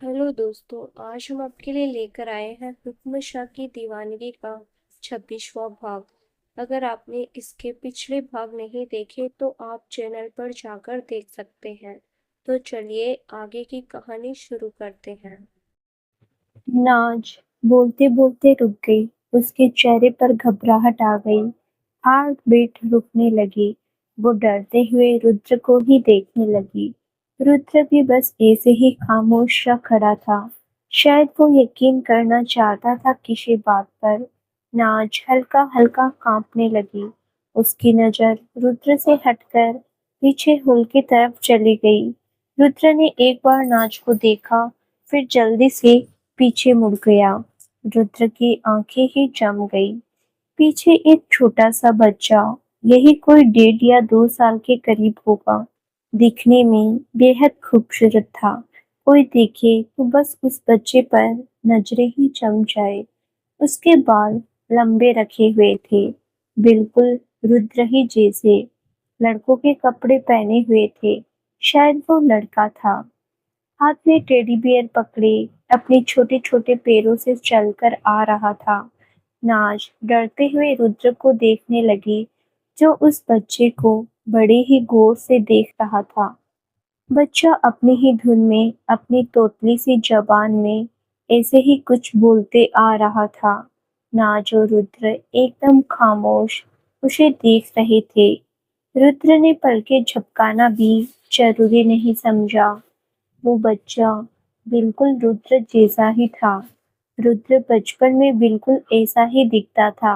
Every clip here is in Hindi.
हेलो दोस्तों, आज हम आपके लिए लेकर आए हैं हुक्म शाह की दीवानगी का 26वां भाग। अगर आपने इसके पिछले भाग नहीं देखे तो आप चैनल पर जाकर देख सकते हैं। तो चलिए आगे की कहानी शुरू करते हैं। नाज बोलते बोलते रुक गई। उसके चेहरे पर घबराहट आ गई। हार्ट बीट रुकने लगी। वो डरते हुए रुद्र को ही देखने लगी। रुद्र भी बस ऐसे ही खामोश सा खड़ा था। शायद वो यकीन करना चाहता था किसी बात पर। नाज हल्का हल्का कांपने लगी। उसकी नजर रुद्र से हटकर पीछे होल की तरफ चली गई। रुद्र ने एक बार नाज को देखा, फिर जल्दी से पीछे मुड़ गया। रुद्र की आंखें ही जम गई। पीछे एक छोटा सा बच्चा, यही कोई 1.5 या 2 साल के करीब होगा। दिखने में बेहद खूबसूरत था। कोई देखे तो बस उस बच्चे पर नजरें ही जम जाए। उसके बाल लंबे रखे हुए थे, बिल्कुल रुद्र ही जैसे। लड़कों के कपड़े पहने हुए थे। शायद वो लड़का था। हाथ में टेडी बियर पकड़े अपने छोटे छोटे पैरों से चलकर आ रहा था। नाज डरते हुए रुद्र को देखने लगी, जो उस बच्चे को बड़े ही गौर से देख रहा था। बच्चा अपनी ही धुन में अपनी तोतली सी जबान में ऐसे ही कुछ बोलते आ रहा था। नाज और रुद्र एकदम खामोश उसे देख रहे थे। रुद्र ने पलकें झपकाना भी जरूरी नहीं समझा। वो बच्चा बिल्कुल रुद्र जैसा ही था। रुद्र बचपन में बिल्कुल ऐसा ही दिखता था।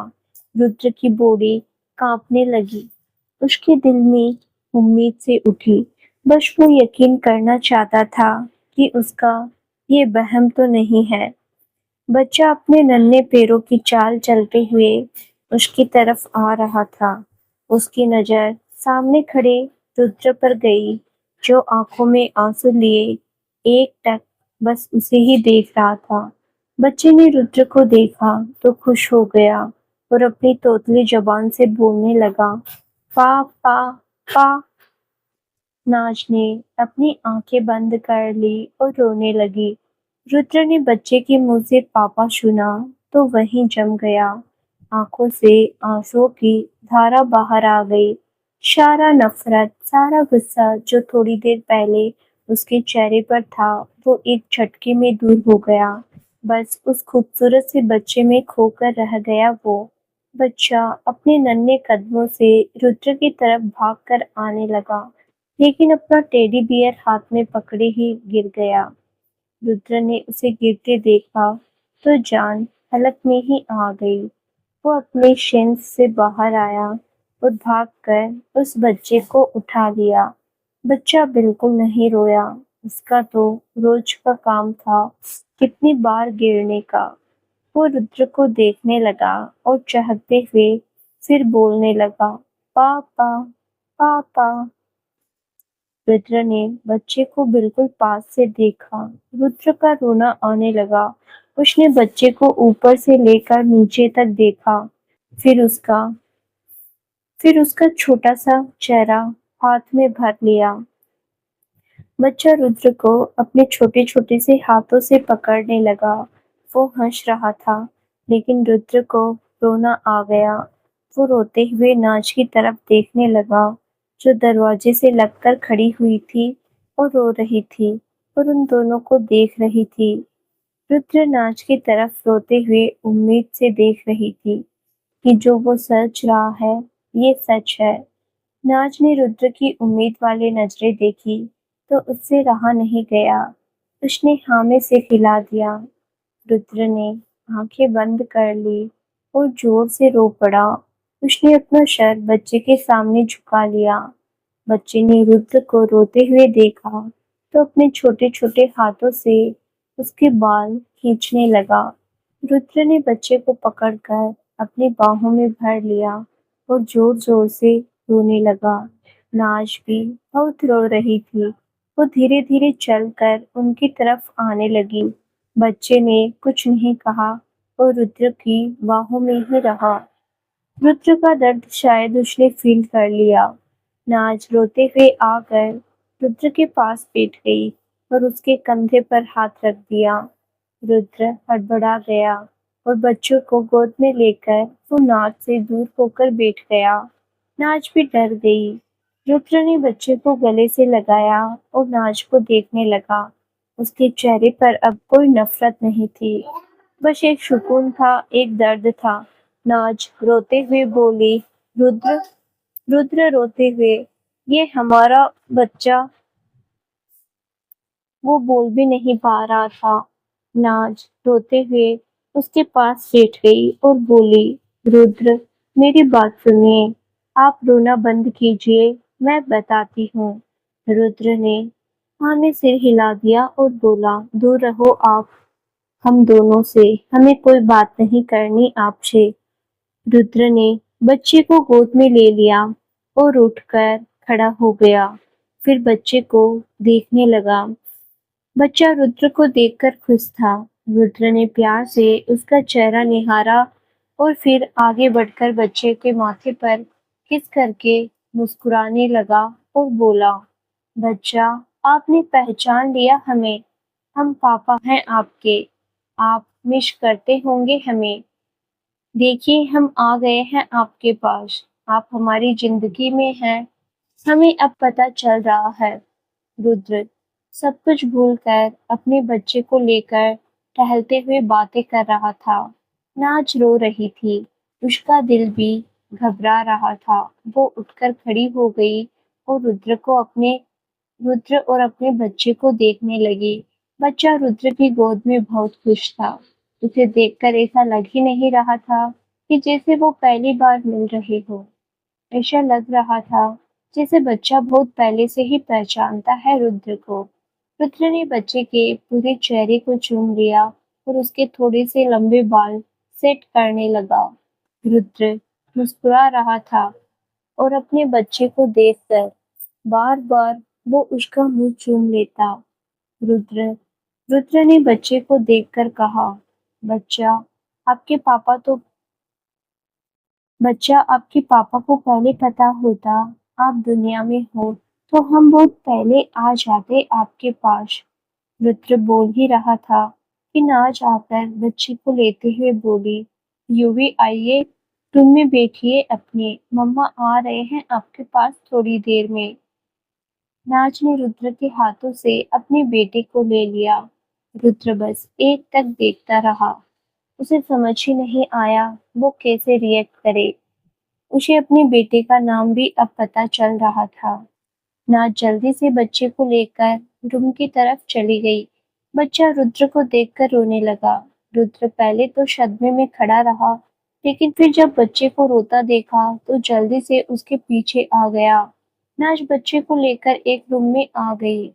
रुद्र की बॉडी कांपने लगी। उसके दिल में उम्मीद से उठी। बस वो यकीन करना चाहता था कि उसका ये वहम तो नहीं है। बच्चा अपने नन्हे पैरों की चाल चलते हुए उसकी तरफ आ रहा था। उसकी नजर सामने खड़े रुद्र पर गई, जो आंखों में आंसू लिए एक टक बस उसे ही देख रहा था। बच्चे ने रुद्र को देखा तो खुश हो गया और अपनी तोतली जबान से बोलने लगा, पा पा पा। नाज ने अपनी आंखें बंद कर ली और रोने लगी। रुद्र ने बच्चे के मुंह से पापा सुना तो वहीं जम गया। आंखों से आंसुओं की धारा बाहर आ गई। सारा नफरत, सारा गुस्सा जो थोड़ी देर पहले उसके चेहरे पर था, वो एक झटके में दूर हो गया। बस उस खूबसूरत से बच्चे में खोकर रह गया वो। बच्चा अपने नन्हे कदमों से रुद्र की तरफ भागकर आने लगा, लेकिन अपना टेडी बियर हाथ में पकड़े ही गिर गया। रुद्र ने उसे गिरते देखा तो जान हलक में ही आ गई। वो अपने शेंस से बाहर आया और भागकर उस बच्चे को उठा लिया। बच्चा बिल्कुल नहीं रोया। उसका तो रोज का काम था कितनी बार गिरने का। वो रुद्र को देखने लगा और चहकते हुए फिर बोलने लगा, पापा पापा। रुद्र ने बच्चे को बिल्कुल पास से देखा। रुद्र का रोना आने लगा। उसने बच्चे को ऊपर से लेकर नीचे तक देखा, फिर उसका फिर उसका छोटा सा चेहरा हाथ में भर लिया। बच्चा रुद्र को अपने छोटे छोटे से हाथों से पकड़ने लगा। वो हंस रहा था, लेकिन रुद्र को रोना आ गया। वो रोते हुए नाच की तरफ देखने लगा, जो दरवाजे से लगकर खड़ी हुई थी और रो रही थी और उन दोनों को देख रही थी। रुद्र नाच की तरफ रोते हुए उम्मीद से देख रही थी कि जो वो सोच रहा है ये सच है। नाज ने रुद्र की उम्मीद वाली नजरें देखी तो उससे रहा नहीं गया। उसने हाँ में सिर हिला दिया। रुद्र ने आंखें बंद कर ली और जोर से रो पड़ा। उसने अपना सर बच्चे के सामने झुका लिया। बच्चे ने रुद्र को रोते हुए देखा तो अपने छोटे छोटे हाथों से उसके बाल खींचने लगा। रुद्र ने बच्चे को पकड़कर अपनी बाहों में भर लिया और जोर जोर से रोने लगा। नाज भी बहुत रो रही थी। वो धीरे धीरे चलकर उनकी तरफ आने लगी। बच्चे ने कुछ नहीं कहा और रुद्र की बाहों में ही रहा। रुद्र का दर्द शायद उसने फील कर लिया। नाज रोते हुए आकर रुद्र के पास बैठ गई और उसके कंधे पर हाथ रख दिया। रुद्र हड़बड़ा गया और बच्चों को गोद में लेकर वो नाच से दूर होकर बैठ गया। नाच भी डर गई। रुद्र ने बच्चे को गले से लगाया और नाच को देखने लगा। उसके चेहरे पर अब कोई नफरत नहीं थी, बस एक सुकून था, एक दर्द था। नाच रोते हुए बोली, रुद्र, रुद्र रोते हुए, ये हमारा बच्चा। वो बोल भी नहीं पा रहा था। नाज रोते हुए उसके पास बैठ गई और बोली, रुद्र, मेरी बात सुनिए, आप रोना बंद कीजिए, मैं बताती हूँ। रुद्र ने हाँ में सिर हिला दिया और बोला, दूर रहो आप हम दोनों से, हमें कोई बात नहीं करनी आपसे। रुद्र ने बच्चे को गोद में ले लिया और उठकर खड़ा हो गया। फिर बच्चे को देखने लगा। बच्चा रुद्र को देखकर खुश था। रुद्र ने प्यार से उसका चेहरा निहारा और फिर आगे बढ़कर बच्चे के माथे पर किस करके मुस्कुराने लगा और बोला, बच्चा, आपने पहचान लिया हमें, हम पापा हैं आपके, आप मिस करते होंगे हमें। देखिए हम आ गए हैं आपके पास, आप हमारी जिंदगी में हैं, हमें अब पता चल रहा है। रुद्र सब कुछ भूलकर अपने बच्चे को लेकर टहलते हुए बातें कर रहा था। नाच रो रही थी, उसका दिल भी घबरा रहा था। वो उठकर खड़ी हो गई और रुद्र और अपने बच्चे को देखने लगी। बच्चा रुद्र की गोद में बहुत खुश था। उसे देखकर ऐसा लग ही नहीं रहा था कि जैसे वो पहली बार मिल रहे हो। ऐसा लग रहा था जैसे बच्चा बहुत पहले से ही पहचानता है रुद्र को। रुद्र ने बच्चे के पूरे चेहरे को चूम लिया और उसके थोड़े से लंबे बाल सेट करने लगा। रुद्र मुस्कुरा रहा था और अपने बच्चे को देखकर बार बार वो उसका मुंह चूम लेता। रुद्र रुद्र ने बच्चे को देखकर कहा, बच्चा, आपके पापा तो बच्चा आपके पापा को पहले पता होता आप दुनिया में हो तो हम बहुत पहले आ जाते आपके पास। रुद्र बोल ही रहा था कि नाज आकर बच्ची को लेते हुए बोली, यूवी आइए, रूम में बैठिए अपने, मम्मा आ रहे हैं आपके पास थोड़ी देर में। नाज ने रुद्र के हाथों से अपने बेटे को ले लिया। रुद्र बस एक तक देखता रहा। उसे समझ ही नहीं आया वो कैसे रिएक्ट करे। उसे अपने बेटे का नाम भी अब पता चल रहा था। नाज जल्दी से बच्चे को लेकर रूम की तरफ चली गई। बच्चा रुद्र को देखकर रोने लगा। रुद्र पहले तो सदमे में खड़ा रहा, लेकिन फिर जब बच्चे को रोता देखा तो जल्दी से उसके पीछे आ गया। नाज बच्चे को लेकर एक रूम में आ गई।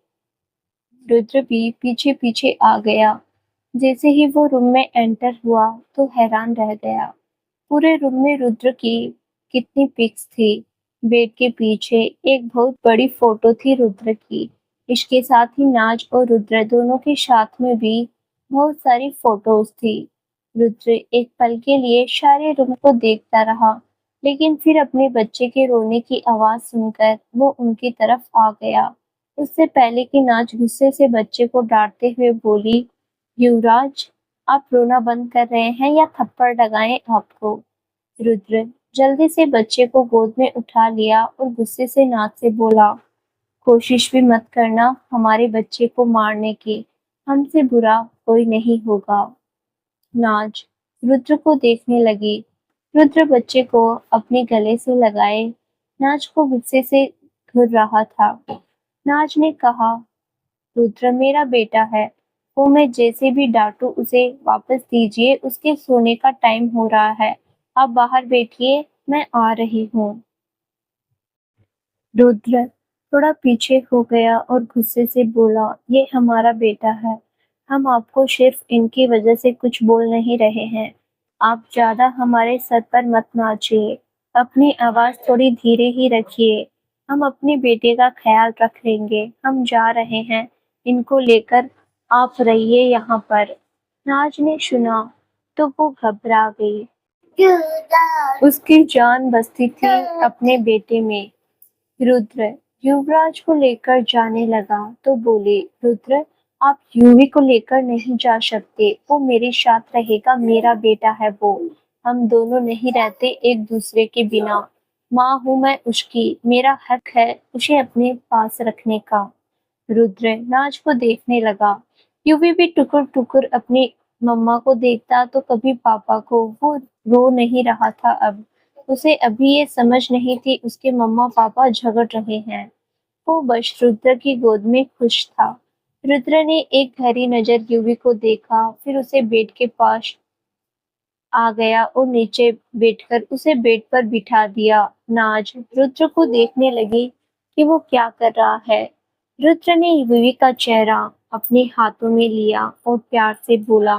रुद्र भी पीछे पीछे आ गया। जैसे ही वो रूम में एंटर हुआ तो हैरान रह गया। पूरे रूम में रुद्र की कितनी पिक्स थी। बेड के पीछे एक बहुत बड़ी फोटो थी रुद्र की। इसके साथ ही नाज और रुद्र दोनों के साथ में भी बहुत सारी फोटोज थी। रुद्र एक पल के लिए सारे रूम को देखता रहा, लेकिन फिर अपने बच्चे के रोने की आवाज सुनकर वो उनकी तरफ आ गया। उससे पहले कि नाज गुस्से से बच्चे को डांटते हुए बोली, युवराज, आप रोना बंद कर रहे हैं या थप्पड़ लगाएं आपको। रुद्र जल्दी से बच्चे को गोद में उठा लिया और गुस्से से नाक से बोला, कोशिश भी मत करना हमारे बच्चे को मारने की, हमसे बुरा कोई नहीं होगा। नाज रुद्र को देखने लगी। रुद्र बच्चे को अपने गले से लगाए नाज को गुस्से से घूर रहा था। नाज ने कहा, रुद्र मेरा बेटा है, वो मैं जैसे भी डांटू उसे वापस दीजिए, उसके सोने का टाइम हो रहा है, आप बाहर बैठिए, मैं आ रही हूँ। रुद्र थोड़ा पीछे हो गया और गुस्से से बोला, ये हमारा बेटा है, हम आपको सिर्फ इनकी वजह से कुछ बोल नहीं रहे हैं, आप ज्यादा हमारे सर पर मत नाचिए, अपनी आवाज थोड़ी धीरे ही रखिए, हम अपने बेटे का ख्याल रख लेंगे, हम जा रहे हैं, इनको लेकर आप रहिए यहाँ पर। नाज ने सुना तो वो घबरा गई। उसकी जान बसती थी अपने बेटे में। रुद्र युवराज को लेकर जाने लगा तो बोले, रुद्र, आप यूवी को लेकर नहीं जा सकते, वो मेरे साथ रहेगा, मेरा बेटा है वो। हम दोनों नहीं रहते एक दूसरे के बिना। माँ हूँ मैं उसकी, मेरा हक है उसे अपने पास रखने का। रुद्र नाच को देखने लगा। यूवी भी टुकुर टुकुर अपनी मम्मा को देखता तो कभी पापा को। वो रो नहीं रहा था अब। उसे अभी ये समझ नहीं थी उसके मम्मा पापा झगड़ रहे हैं। वो बस रुद्र की गोद में खुश था। रुद्र ने एक गहरी नजर यूवी को देखा, फिर उसे बेड के पास आ गया और नीचे बैठकर उसे बेड पर बिठा दिया। नाज रुद्र को देखने लगी कि वो क्या कर रहा है। रुद्र ने यूवी का चेहरा अपने हाथों में लिया और प्यार से बोला,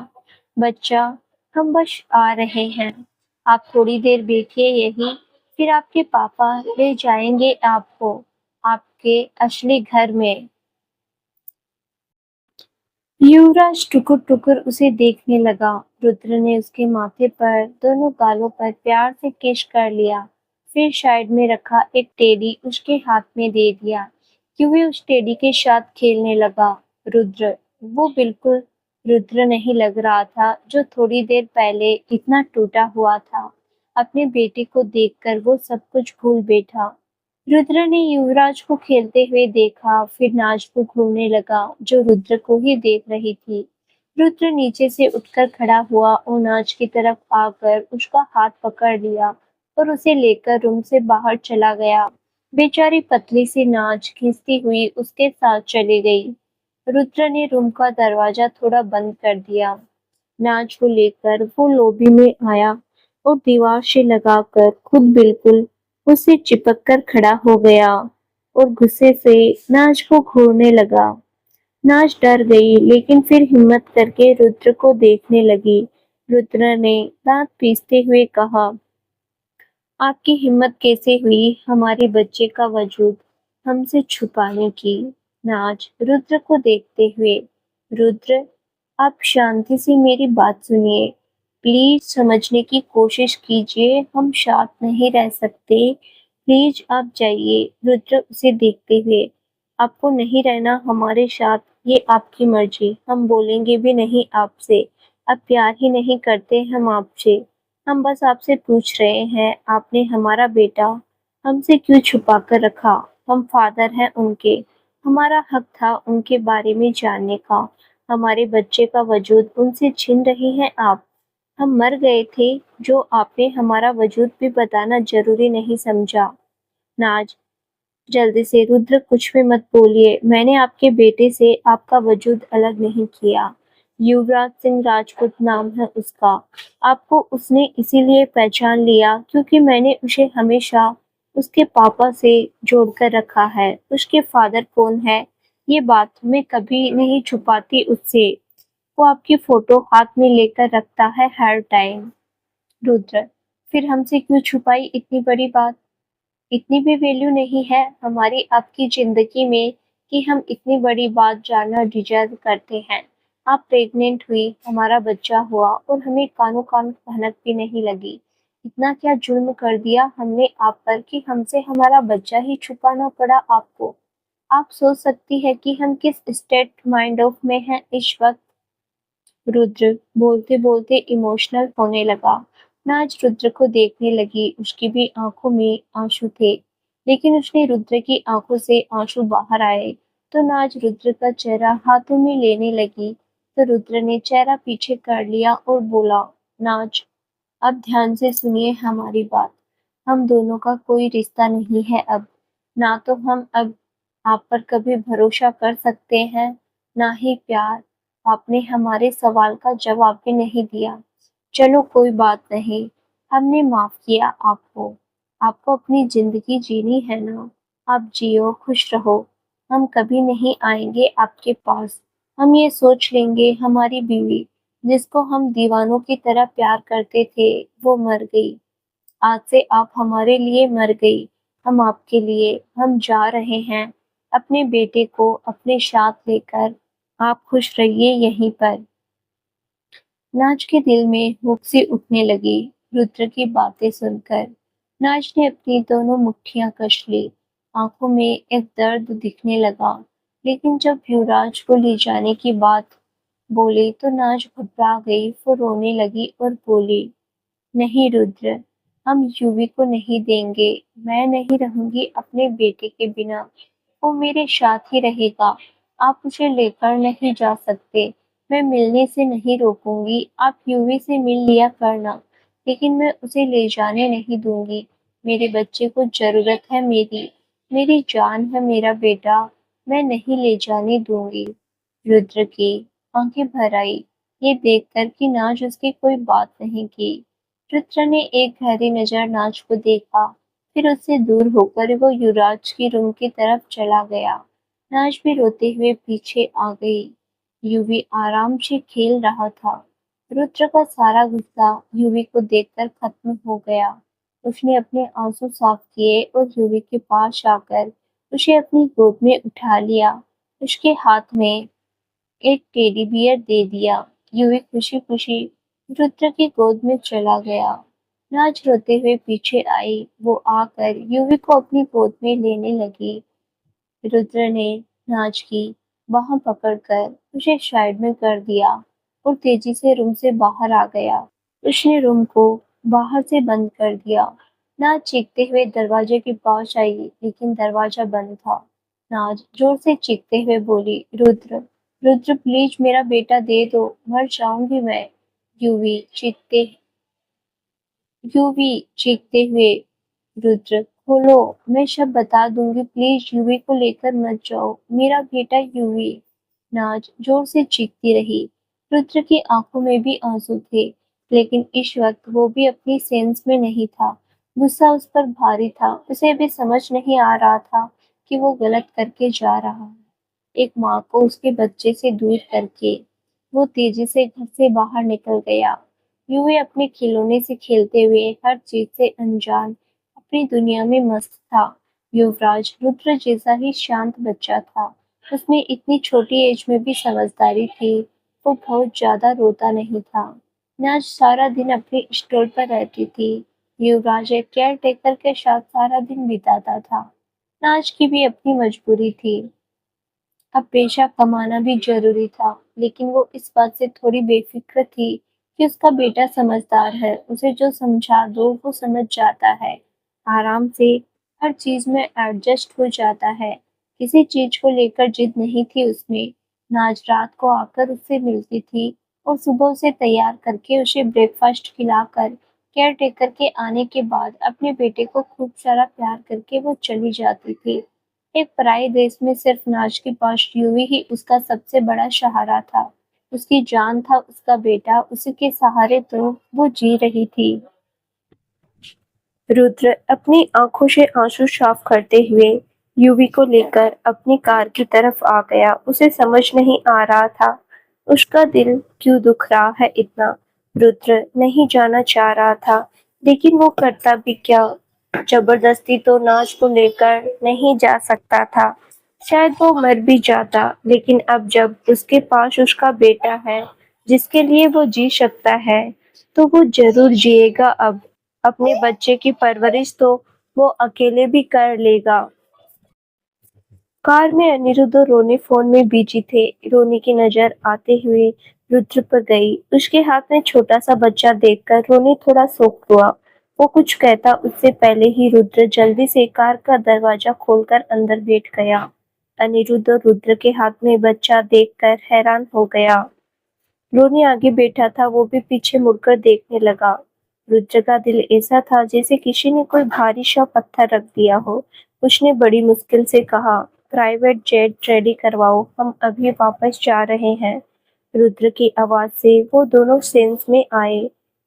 बच्चा, हम बस आ रहे हैं, आप थोड़ी देर बैठिए यहीं, फिर आपके पापा ले जाएंगे आपको आपके असली घर में। युवराज टुकुर टुकुर उसे देखने लगा। रुद्र ने उसके माथे पर दोनों गालों पर प्यार से किस कर लिया, फिर साइड में रखा एक टेडी उसके हाथ में दे दिया। यूवी उस टेडी के साथ खेलने लगा। रुद्र, वो बिल्कुल रुद्र नहीं लग रहा था जो थोड़ी देर पहले इतना टूटा हुआ था। अपने बेटे को देखकर वो सब कुछ भूल बैठा। रुद्र ने युवराज को खेलते हुए देखा, फिर नाज को घूरने लगा जो रुद्र को ही देख रही थी। रुद्र नीचे से उठकर खड़ा हुआ और नाज की तरफ आकर उसका हाथ पकड़ लिया और उसे लेकर रूम से बाहर चला गया। बेचारी पतली सी नाज खींचती हुई उसके साथ चली गई। रुद्र ने रूम का दरवाजा थोड़ा बंद कर दिया। नाज को लेकर वो लॉबी में आया और दीवार से लगाकर खुद बिल्कुल उससे चिपक कर खड़ा हो गया और गुस्से से नाज को घूरने लगा। नाज डर गई लेकिन फिर हिम्मत करके रुद्र को देखने लगी। रुद्र ने दांत पीसते हुए कहा, आपकी हिम्मत कैसे हुई हमारे बच्चे का वजूद हमसे छुपाने की? नाज रुद्र को देखते हुए, रुद्र, आप शांति से मेरी बात सुनिए, प्लीज समझने की कोशिश कीजिए, हम साथ नहीं रह सकते, प्लीज आप जाइए। रुद्र उसे देखते हुए, आपको नहीं रहना हमारे साथ, ये आपकी मर्जी, हम बोलेंगे भी नहीं आपसे, अब प्यार ही नहीं करते हम आपसे, हम बस आपसे पूछ रहे हैं, आपने हमारा बेटा हमसे क्यों छुपा कर रखा? हम फादर हैं उनके, हमारा हक था उनके बारे में जानने का, हमारे बच्चे का वजूद उनसे छीन रही हैं आप। हम मर गए थे जो आपने हमारा वजूद भी बताना जरूरी नहीं समझा। नाज, जल्दी से रुद्र, कुछ भी मत बोलिए, मैंने आपके बेटे से आपका वजूद अलग नहीं किया। युवराज सिंह राजपूत नाम है उसका। आपको उसने इसीलिए पहचान लिया क्योंकि मैंने उसे हमेशा उसके पापा से जोड़कर रखा है। उसके फादर कौन है ये बात मैं कभी नहीं छुपाती उससे। वो आपकी फोटो हाथ में लेकर रखता है हर टाइम। रुद्र, फिर हमसे क्यों छुपाई इतनी बड़ी बात? इतनी भी वैल्यू नहीं है हमारी आपकी जिंदगी में कि हम इतनी बड़ी बात जानना डिजर्व करते हैं। आप प्रेग्नेंट हुई, हमारा बच्चा हुआ और हमें कानों कान भनक भी नहीं लगी। इतना क्या जुल्म कर दिया हमने आप पर कि हमसे हमारा बच्चा ही छुपाना पड़ा आपको? आप सोच सकती है कि हम किस स्टेट माइंड ऑफ में हैं इस वक्त। रुद्र बोलते बोलते इमोशनल होने लगा। नाज रुद्र को देखने लगी, उसकी भी आंखों में आंसू थे, लेकिन उसने रुद्र की आंखों से आंसू बाहर आए तो नाज रुद्र का चेहरा हाथों में लेने लगी तो रुद्र ने चेहरा पीछे कर लिया और बोला, नाज, अब ध्यान से सुनिए हमारी बात, हम दोनों का कोई रिश्ता नहीं है अब, ना तो हम अब आप पर कभी भरोसा कर सकते हैं, ना ही प्यार। आपने हमारे सवाल का जवाब भी नहीं दिया। चलो कोई बात नहीं, हमने माफ किया आपको। आपको अपनी जिंदगी जीनी है ना, आप जियो, खुश रहो। हम कभी नहीं आएंगे आपके पास। हम ये सोच लेंगे हमारी बीवी, जिसको हम दीवानों की तरह प्यार करते थे, वो मर गई। आज से आप हमारे लिए मर गई, हम आपके लिए। हम जा रहे हैं अपने बेटे को अपने साथ लेकर। आप खुश रहिए यहीं पर। नाज के दिल में हुक सी उठने लगी रुद्र की बातें सुनकर। नाज ने अपनी दोनों मुट्ठियां कस ली, आंखों में एक दर्द दिखने लगा। लेकिन जब युवराज को ले जाने की बात बोली तो नाज घबरा गई। वो रोने लगी और बोली, नहीं रुद्र, हम युवी को नहीं देंगे। मैं नहीं रहूंगी अपने बेटे के बिना। वो मेरे साथ ही रहेगा। आप उसे लेकर नहीं जा सकते। मैं मिलने से नहीं रोकूंगी। आप युवी से मिल लिया करना, लेकिन मैं उसे ले जाने नहीं दूंगी। मेरे बच्चे को जरूरत है मेरी। मेरी जान है मेरा बेटा। मैं नहीं ले जाने दूंगी। रुद्र की आंखें भर आई, ये देखकर कि नाज उसकी कोई बात नहीं की। रुद्र ने एक गहरी नजर नाज को देखा, फिर उससे दूर होकर वो युवराज की रूम की तरफ चला गया। नाज भी रोते हुए पीछे आ गई। यूवी आराम से खेल रहा था। रुद्र का सारा गुस्सा यूवी को देखकर खत्म हो गया। उसने अपने आंसू साफ किए और यूवी के पास आकर उसे अपनी गोद में उठा लिया। उसके हाथ में एक टेडी बियर दे दिया। यूवी खुशी खुशी रुद्र की गोद में चला गया। नाच रोते हुए पीछे आई। वो आकर यूवी को अपनी गोद में लेने लगी। रुद्र ने नाच की बाह पकड़कर उसे साइड में कर दिया और तेजी से रूम से बाहर आ गया। उसने रूम को बाहर से बंद कर दिया। नाच चीखते हुए दरवाजे के पास आई, लेकिन दरवाजा बंद था। नाच जोर से चीखते हुए बोली, रुद्र, रुद्र प्लीज मेरा बेटा दे दो, मर जाऊंगी मैं। यूवी चीखते यूवी चीखते हुए, रुद्र खोलो, मैं सब बता दूंगी, प्लीज यूवी को लेकर मत जाओ, मेरा बेटा यूवी। नाज जोर से चीखती रही। रुद्र की आंखों में भी आंसू थे, लेकिन इस वक्त वो भी अपनी सेंस में नहीं था। गुस्सा उस पर भारी था। उसे भी समझ नहीं आ रहा था कि वो गलत करके जा रहा है। एक माँ को उसके बच्चे से दूर करके वो तेजी से घर से बाहर निकल गया। यूं ही अपने खिलौने से खेलते हुए हर चीज से अनजान अपनी दुनिया में मस्त था। युवराज रुद्र जैसा ही शांत बच्चा था। उसमें इतनी छोटी एज में भी समझदारी थी। वो बहुत ज्यादा रोता नहीं था। नाज सारा दिन अपने स्टोर पर रहती थी। युवराज एक केयर टेकर के साथ सारा दिन बिताता था। नाज की भी अपनी मजबूरी थी। अब पैसा कमाना भी जरूरी था, लेकिन वो इस बात से थोड़ी बेफिक्र थी कि उसका बेटा समझदार है। उसे जो समझा दो वो समझ जाता है। आराम से हर चीज में एडजस्ट हो जाता है। किसी चीज को लेकर जिद नहीं थी उसमें। नाज रात को आकर उससे मिलती थी और सुबह उसे तैयार करके उसे ब्रेकफास्ट खिलाकर केयर टेकर के आने के बाद अपने बेटे को खूब सारा प्यार करके वो चली जाती थी। एक पराये देश में सिर्फ नाज के पास यूवी ही उसका सबसे बड़ा सहारा था। उसकी जान था उसका बेटा। उसी के सहारे तो वो जी रही थी। रुद्र अपनी आंखों से आंसू साफ करते हुए यूवी को लेकर अपनी कार की तरफ आ गया। उसे समझ नहीं आ रहा था उसका दिल क्यों दुख रहा है इतना। रुद्र नहीं जाना चाह रहा था, लेकिन वो करता भी क्या। जबरदस्ती तो नाज को लेकर नहीं जा सकता था। शायद वो मर भी जाता, लेकिन अब जब उसके पास उसका बेटा है जिसके लिए वो जी सकता है, तो वो जरूर जिएगा अब। अपने बच्चे की परवरिश तो वो अकेले भी कर लेगा। कार में अनिरुद्ध और रोनी फोन में बिजी थे। रोनी की नजर आते हुए रुद्र पर गई। उसके हाथ में छोटा सा बच्चा देखकर रोनी थोड़ा शॉक हुआ। वो कुछ कहता उससे पहले ही रुद्र जल्दी से कार का दरवाजा खोलकर अंदर बैठ गया। अनिरुद्ध और रुद्र के हाथ में बच्चा देखकर हैरान हो गया। रोनी आगे बैठा था, वो भी पीछे मुड़कर देखने लगा। रुद्र का दिल ऐसा था जैसे किसी ने कोई भारी सा पत्थर रख दिया हो। उसने बड़ी मुश्किल से कहा, प्राइवेट जेट रेडी करवाओ, हम अभी वापस जा रहे हैं। रुद्र की आवाज से वो दोनों सेंस में आए।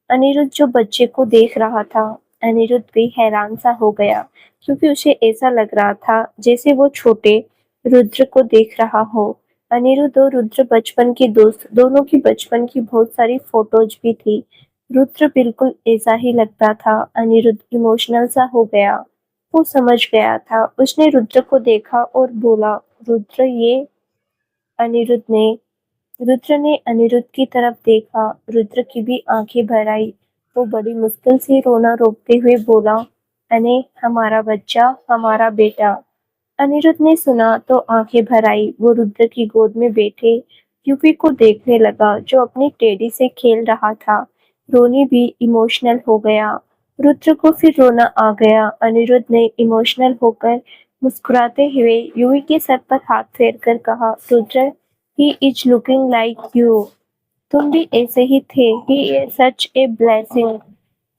अनिरुद्ध जो बच्चे को देख रहा था, अनिरुद्ध भी हैरान सा हो गया, क्योंकि उसे ऐसा लग रहा था जैसे वो छोटे रुद्र को देख रहा हो। अनिरुद्ध और रुद्र बचपन के दोस्त, दोनों की बचपन की बहुत सारी फोटोज भी थी। रुद्र बिल्कुल ऐसा ही लगता था। अनिरुद्ध इमोशनल सा हो गया। वो समझ गया था। उसने रुद्र को देखा और बोला, रुद्र ये। अनिरुद्ध ने रुद्र ने अनिरुद्ध की तरफ देखा। रुद्र की भी आंखें भर आई। वो बड़ी मुश्किल से रोना रोकते हुए बोला, अने हमारा बच्चा, हमारा बेटा। अनिरुद्ध ने सुना तो आंखें भर आई। वो रुद्र की गोद में बैठे यूवी को देखने लगा जो अपनी टेडी से खेल रहा था। रोनी भी इमोशनल हो गया। रुद्र को फिर रोना आ गया। अनिरुद्ध ने इमोशनल होकर मुस्कुराते हुए यूवी के सर पर हाथ फेरकर कहा, Rudra, he is looking like you. तुम भी ऐसे ही थे। He is such a blessing.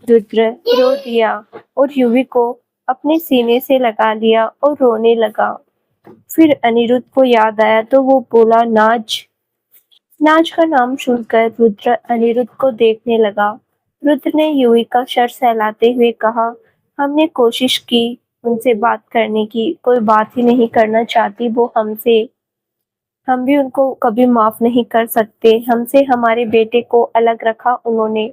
Rudra रो दिया और यूवी को अपने सीने से लगा लिया और रोने लगा। फिर अनिरुद्ध को याद आया तो वो बोला, नाज। नाज का नाम सुनकर रुद्र अनिरुद्ध को देखने लगा। रुद्र ने यूवी का सर सहलाते हुए कहा, हमने कोशिश की उनसे बात करने की, कोई बात ही नहीं करना चाहती वो हमसे। हम भी उनको कभी माफ नहीं कर सकते। हमसे हमारे बेटे को अलग रखा उन्होंने।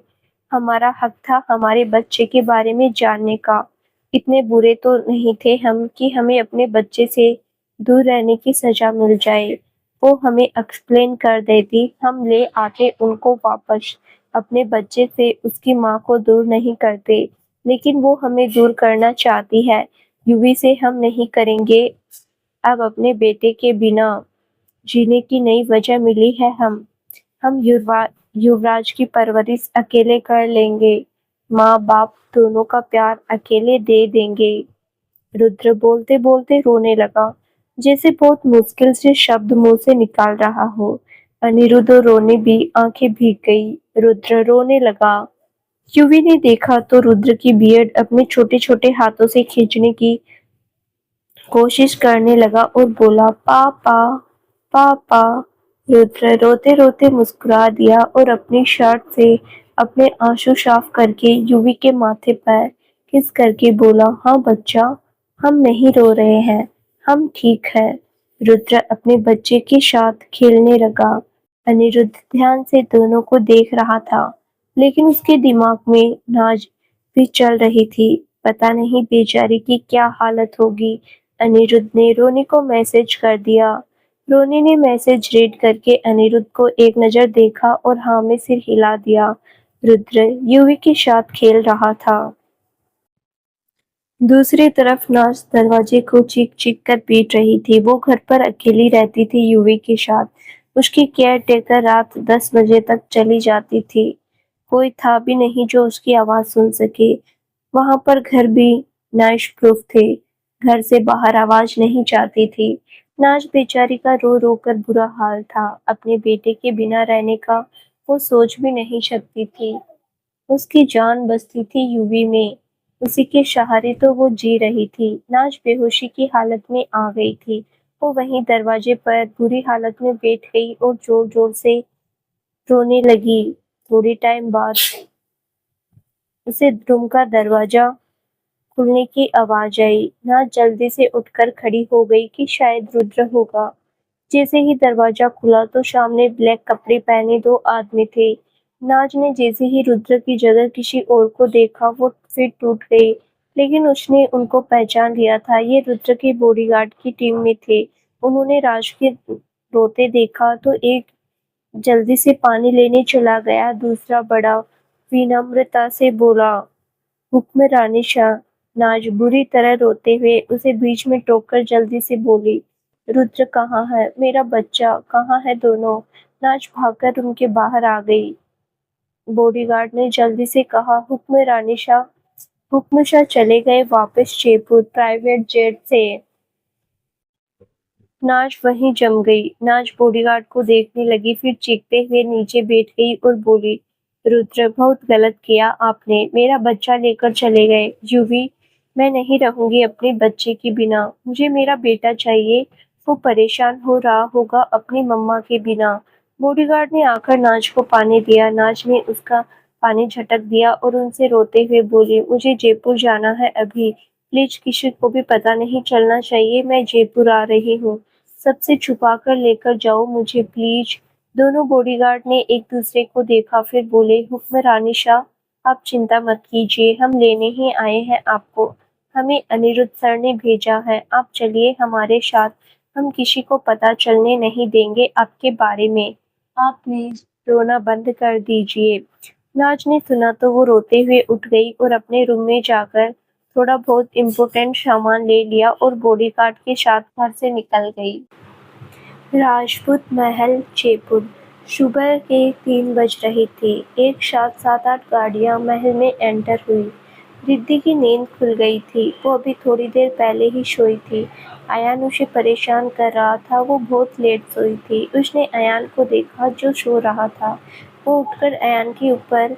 हमारा हक था हमारे बच्चे के बारे में जानने का। इतने बुरे तो नहीं थे हम कि हमें अपने बच्चे से दूर रहने की सजा मिल जाए। वो हमें एक्सप्लेन कर देती, हम ले आते उनको वापस। अपने बच्चे से उसकी माँ को दूर नहीं करते, लेकिन वो हमें दूर करना चाहती है। यूवी से हम नहीं करेंगे। अब अपने बेटे के बिना जीने की नई वजह मिली है। हम युवराज की परवरिश अकेले कर लेंगे। माँ बाप दोनों का प्यार अकेले दे देंगे। रुद्र बोलते बोलते रोने लगा, जैसे बहुत मुश्किल से शब्द मुंह से निकाल रहा हो। अनिरुद्ध और रोने भी आंखें भीग गई। रुद्र रोने लगा। युवी ने देखा तो रुद्र की बियर्ड अपने छोटे छोटे हाथों से खींचने की कोशिश करने लगा और बोला, पापा, पापा। रुद्र रोते रोते मुस्कुरा दिया और अपनी शर्ट से अपने आंसू साफ करके यूवी के माथे पर किस करके बोला, हाँ बच्चा, हम नहीं रो रहे हैं, हम ठीक है। रुद्र अपने बच्चे के साथ खेलने लगा। अनिरुद्ध ध्यान से दोनों को देख रहा था, लेकिन उसके दिमाग में नाज भी चल रही थी। पता नहीं बेचारी की क्या हालत होगी। अनिरुद्ध ने रोनी को मैसेज कर दिया। रोनी ने मैसेज रीड करके अनिरुद्ध को एक नज़र देखा और हाँ में सिर हिला दिया। रुद्र यूवी के साथ खेल रहा था। दूसरी तरफ नाज दरवाजे को चीख चीख कर पीट रही थी। वो घर पर अकेली रहती थी यूवी के साथ। उसकी केयर टेकर रात 10 बजे तक चली जाती थी। कोई था भी नहीं जो उसकी आवाज़ सुन सके। वहां पर घर भी नॉइज़ प्रूफ थे। घर से बाहर आवाज नहीं जाती थी। नाज बेचारी का रो रो कर बुरा हाल था। अपने बेटे के बिना रहने का वो सोच भी नहीं सकती थी। उसकी जान बसती थी यूवी में। उसी के सहारे तो वो जी रही थी। नाज बेहोशी की हालत में आ गई थी। वो वहीं दरवाजे पर बुरी हालत में बैठ गई और जोर जोर से रोने लगी। थोड़ी टाइम बाद उसे रूम का दरवाजा खुलने की आवाज आई। नाज जल्दी से उठकर खड़ी हो गई कि शायद रुद्र होगा। जैसे ही दरवाजा खुला तो सामने ब्लैक कपड़े पहने 2 आदमी थे। नाज ने जैसे ही रुद्र की जगह किसी और को देखा वो फिर टूट गई, लेकिन उसने उनको पहचान लिया था। ये रुद्र के बॉडीगार्ड की टीम में थे। उन्होंने राज के रोते देखा तो एक जल्दी से पानी लेने चला गया, दूसरा बड़ा विनम्रता से बोला, हुक्मरानी शाह। नाज बुरी तरह रोते हुए उसे बीच में टोककर जल्दी से बोली, रुद्र कहाँ है, मेरा बच्चा कहाँ है दोनों। नाज भागकर रूम के बाहर आ गई। बॉडीगार्ड ने जल्दी से कहा, हुक्मरानी शाह। हुक्म शाह चले गए वापस जयपुर प्राइवेट जेट से। नाज वहीं जम गई। नाज बॉडीगार्ड को देखने लगी, फिर चीखते हुए नीचे बैठ गई और बोली, रुद्र बहुत गलत किया आपने, मेरा बच्चा लेकर चले गए। यूवी, मैं नहीं रहूंगी अपने बच्चे के बिना। मुझे मेरा बेटा चाहिए। वो परेशान हो रहा होगा अपनी मम्मा के बिना। बॉडीगार्ड ने आकर नाज को पानी दिया। नाज ने उसका पानी झटक दिया और उनसे रोते हुए बोली, मुझे जयपुर जाना है अभी। प्लीज किसी को भी पता नहीं चलना चाहिए मैं जयपुर आ रही हूँ। सबसे छुपा कर लेकर जाओ मुझे प्लीज। दोनों बॉडीगार्ड ने एक दूसरे को देखा, फिर बोले, हुक्मरानी शाह आप चिंता मत कीजिए, हम लेने ही आए हैं आपको। हमें अनिरुद्ध सर ने भेजा है, आप चलिए हमारे साथ। हम किसी को पता चलने नहीं देंगे आपके बारे में। आप प्लीज रोना बंद कर दीजिए। नाज ने सुना तो वो रोते हुए उठ गई और अपने रूम में जाकर थोड़ा बहुत इम्पोर्टेंट सामान ले लिया और बॉडीगार्ड के साथ घर से निकल गई। राजपूत महल, जयपुर। सुबह के 3 बज रहे थे। एक साथ 7-8 गाड़ियां महल में एंटर हुई। रिद्धि की नींद खुल गई थी। वो अभी थोड़ी देर पहले ही सोई थी। अयान उसे परेशान कर रहा था। वो बहुत लेट सोई थी। उसने अयान को देखा जो सो रहा था। वो उठकर अयान के ऊपर